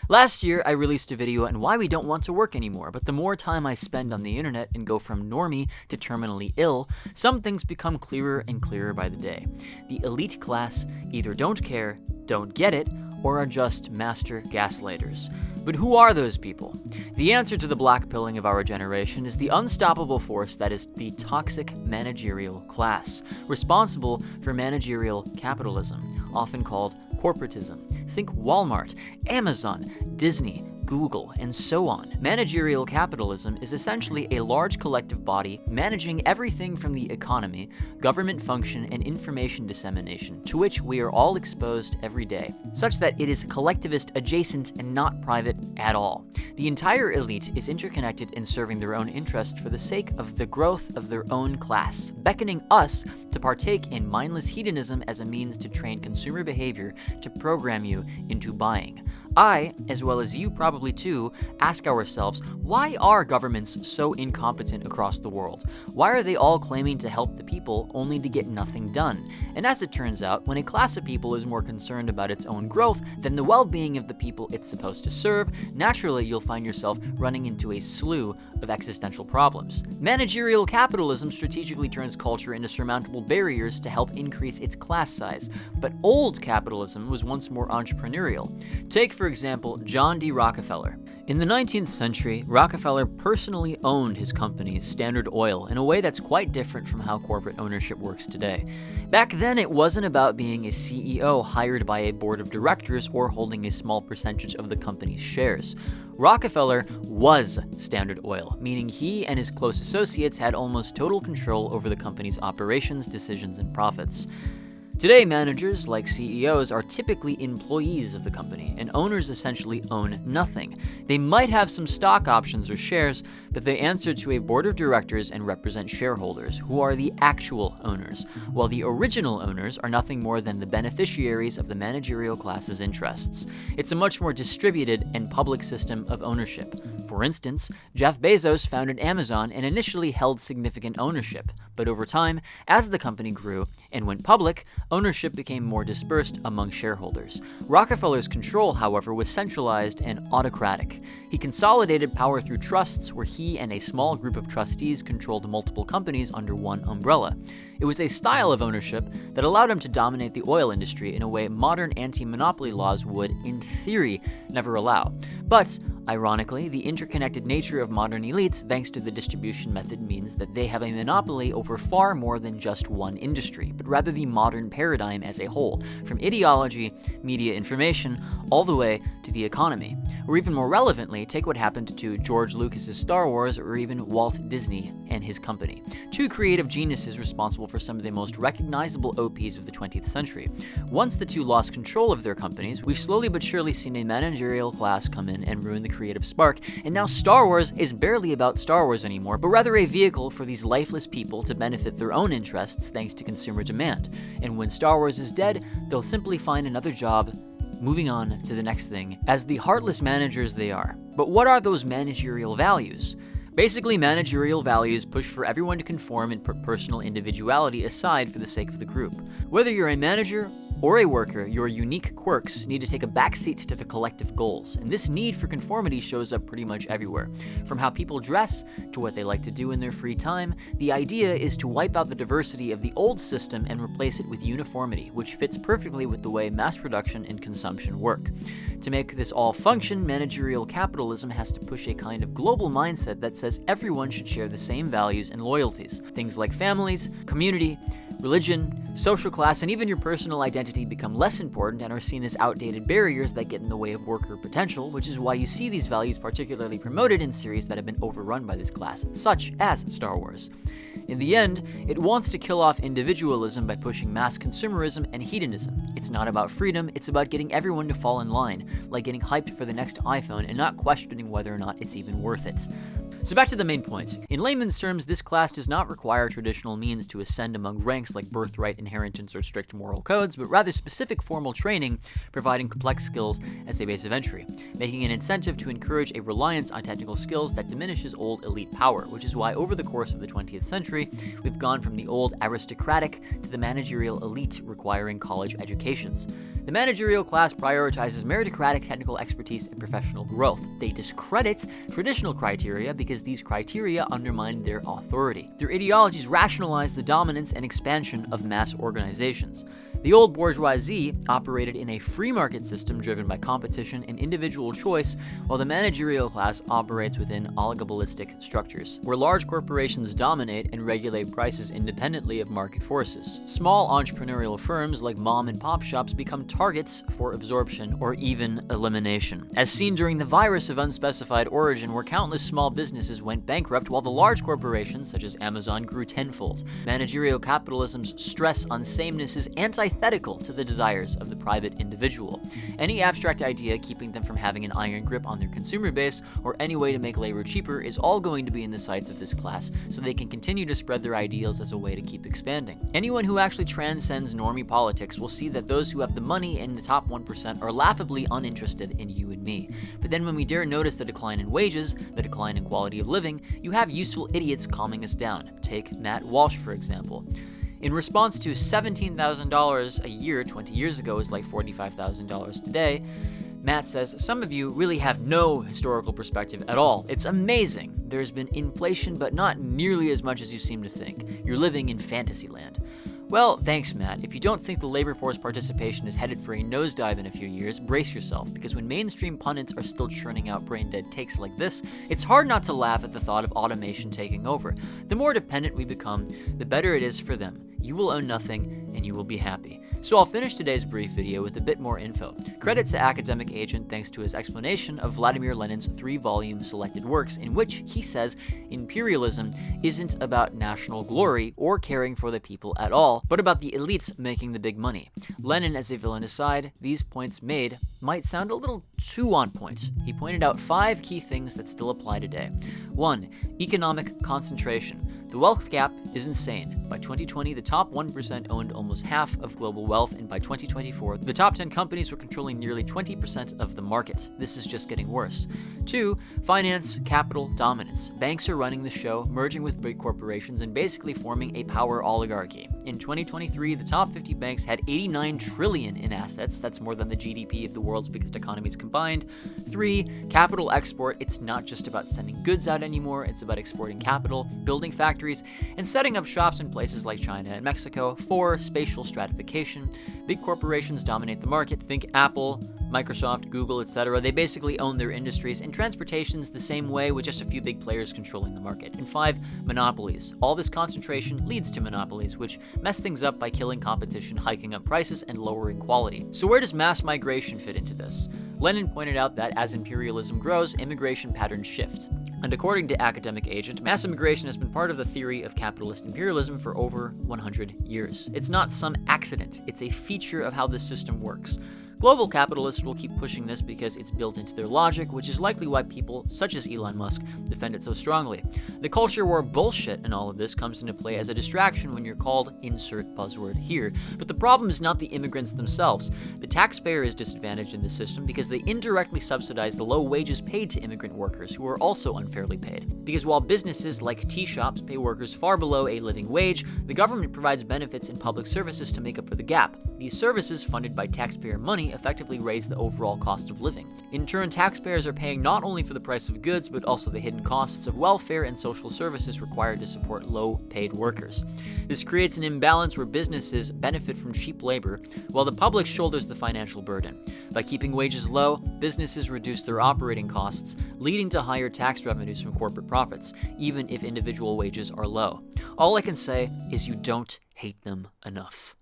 Last year, I released a video on why we don't want to work anymore, but the more time I spend on the internet and go from normie to terminally ill, some things become clearer and clearer by the day. The elite class either don't care, don't get it, or are just master gaslighters. But who are those people? The answer to the blackpilling of our generation is the unstoppable force that is the toxic managerial class, responsible for managerial capitalism, often called corporatism. Think Walmart, Amazon, Disney, Google, and so on. Managerial capitalism is essentially a large collective body managing everything from the economy, government function, and information dissemination, to which we are all exposed every day, such that it is collectivist adjacent and not private at all. The entire elite is interconnected in serving their own interest for the sake of the growth of their own class, beckoning us to partake in mindless hedonism as a means to train consumer behavior to program you into buying. I, as well as you probably too, ask ourselves, why are governments so incompetent across the world? Why are they all claiming to help the people only to get nothing done? And as it turns out, when a class of people is more concerned about its own growth than the well-being of the people it's supposed to serve, naturally you'll find yourself running into a slew of existential problems. Managerial capitalism strategically turns culture into surmountable barriers to help increase its class size, but old capitalism was once more entrepreneurial. Take, for example, John D. Rockefeller. In the 19th century, Rockefeller personally owned his company, Standard Oil, in a way that's quite different from how corporate ownership works today. Back then, it wasn't about being a CEO hired by a board of directors or holding a small percentage of the company's shares. Rockefeller was Standard Oil, meaning he and his close associates had almost total control over the company's operations, decisions, and profits. Today, managers, like CEOs, are typically employees of the company, and owners essentially own nothing. They might have some stock options or shares, but they answer to a board of directors and represent shareholders, who are the actual owners, while the original owners are nothing more than the beneficiaries of the managerial class's interests. It's a much more distributed and public system of ownership. For instance, Jeff Bezos founded Amazon and initially held significant ownership, but over time, as the company grew and went public, ownership became more dispersed among shareholders. Rockefeller's control, however, was centralized and autocratic. He consolidated power through trusts where he and a small group of trustees controlled multiple companies under one umbrella. It was a style of ownership that allowed him to dominate the oil industry in a way modern anti-monopoly laws would, in theory, never allow. But, ironically, the interconnected nature of modern elites, thanks to the distribution method, means that they have a monopoly over far more than just one industry, but rather the modern paradigm as a whole, from ideology, media information, all the way to the economy. Or even more relevantly, take what happened to George Lucas's Star Wars, or even Walt Disney and his company. Two creative geniuses responsible for some of the most recognizable OPs of the 20th century. Once the two lost control of their companies, we've slowly but surely seen a managerial class come in and ruin the creative spark, and now Star Wars is barely about Star Wars anymore, but rather a vehicle for these lifeless people to benefit their own interests thanks to consumer demand. And when Star Wars is dead, they'll simply find another job, moving on to the next thing, as the heartless managers they are. But what are those managerial values? Basically, managerial values push for everyone to conform and put personal individuality aside for the sake of the group. Whether you're a manager or a worker, your unique quirks need to take a backseat to the collective goals, and this need for conformity shows up pretty much everywhere. From how people dress to what they like to do in their free time, the idea is to wipe out the diversity of the old system and replace it with uniformity, which fits perfectly with the way mass production and consumption work. To make this all function, managerial capitalism has to push a kind of global mindset that says everyone should share the same values and loyalties. Things like families, community, religion, social class, and even your personal identity become less important and are seen as outdated barriers that get in the way of worker potential, which is why you see these values particularly promoted in series that have been overrun by this class, such as Star Wars. In the end, it wants to kill off individualism by pushing mass consumerism and hedonism. It's not about freedom, it's about getting everyone to fall in line, like getting hyped for the next iPhone and not questioning whether or not it's even worth it. So back to the main point. In layman's terms, this class does not require traditional means to ascend among ranks like birthright, inheritance, or strict moral codes, but rather specific formal training, providing complex skills as a base of entry, making an incentive to encourage a reliance on technical skills that diminishes old elite power, which is why over the course of the 20th century, we've gone from the old aristocratic to the managerial elite requiring college educations. The managerial class prioritizes meritocratic technical expertise and professional growth. They discredit traditional criteria because these criteria undermine their authority. Their ideologies rationalize the dominance and expansion of mass organizations. The old bourgeoisie operated in a free market system driven by competition and individual choice, while the managerial class operates within oligopolistic structures, where large corporations dominate and regulate prices independently of market forces. Small entrepreneurial firms like mom and pop shops become targets for absorption or even elimination, as seen during the virus of unspecified origin, where countless small businesses went bankrupt while the large corporations such as Amazon grew tenfold. Managerial capitalism's stress on sameness is antithetical to the desires of the private individual. Any abstract idea keeping them from having an iron grip on their consumer base or any way to make labor cheaper is all going to be in the sights of this class, so they can continue to spread their ideals as a way to keep expanding. Anyone who actually transcends normie politics will see that those who have the money in the top 1% are laughably uninterested in you and me. But then when we dare notice the decline in wages, the decline in quality of living, you have useful idiots calming us down. Take Matt Walsh, for example. In response to $17,000 a year 20 years ago is like $45,000 today, Matt says, some of you really have no historical perspective at all. It's amazing. There's been inflation, but not nearly as much as you seem to think. You're living in fantasy land. Well, thanks, Matt. If you don't think the labor force participation is headed for a nosedive in a few years, brace yourself, because when mainstream pundits are still churning out brain-dead takes like this, it's hard not to laugh at the thought of automation taking over. The more dependent we become, the better it is for them. You will own nothing, and you will be happy. So I'll finish today's brief video with a bit more info. Credit to Academic Agent thanks to his explanation of Vladimir Lenin's 3-volume selected works, in which he says imperialism isn't about national glory or caring for the people at all, but about the elites making the big money. Lenin as a villain aside, these points made might sound a little too on point. He pointed out 5 key things that still apply today. 1. Economic concentration. The wealth gap is insane. By 2020, the top 1% owned almost half of global wealth, and by 2024, the top 10 companies were controlling nearly 20% of the market. This is just getting worse. 2. Finance, capital, dominance. Banks are running the show, merging with big corporations and basically forming a power oligarchy. In 2023, the top 50 banks had $89 trillion in assets. That's more than the GDP of the world's biggest economies combined. 3. Capital export. It's not just about sending goods out anymore. It's about exporting capital, building factories, and setting up shops in places like China and Mexico. 4. Spatial stratification. Big corporations dominate the market. Think Apple, Microsoft, Google, etc. They basically own their industries, and transportation's the same way, with just a few big players controlling the market. And 5. Monopolies. All this concentration leads to monopolies, which mess things up by killing competition, hiking up prices, and lowering quality. So where does mass migration fit into this? Lenin pointed out that as imperialism grows, immigration patterns shift. And according to Academic Agent, mass immigration has been part of the theory of capitalist imperialism for over 100 years. It's not some accident, it's a feature of how this system works. Global capitalists will keep pushing this because it's built into their logic, which is likely why people such as Elon Musk defend it so strongly. The culture war bullshit in all of this comes into play as a distraction when you're called insert buzzword here. But the problem is not the immigrants themselves. The taxpayer is disadvantaged in this system because they indirectly subsidize the low wages paid to immigrant workers who are also unfairly paid. Because while businesses like tea shops pay workers far below a living wage, the government provides benefits in public services to make up for the gap. These services, funded by taxpayer money, effectively raise the overall cost of living. In turn, taxpayers are paying not only for the price of goods, but also the hidden costs of welfare and social services required to support low-paid workers. This creates an imbalance where businesses benefit from cheap labor, while the public shoulders the financial burden. By keeping wages low, businesses reduce their operating costs, leading to higher tax revenues from corporate profits, even if individual wages are low. All I can say is you don't hate them enough.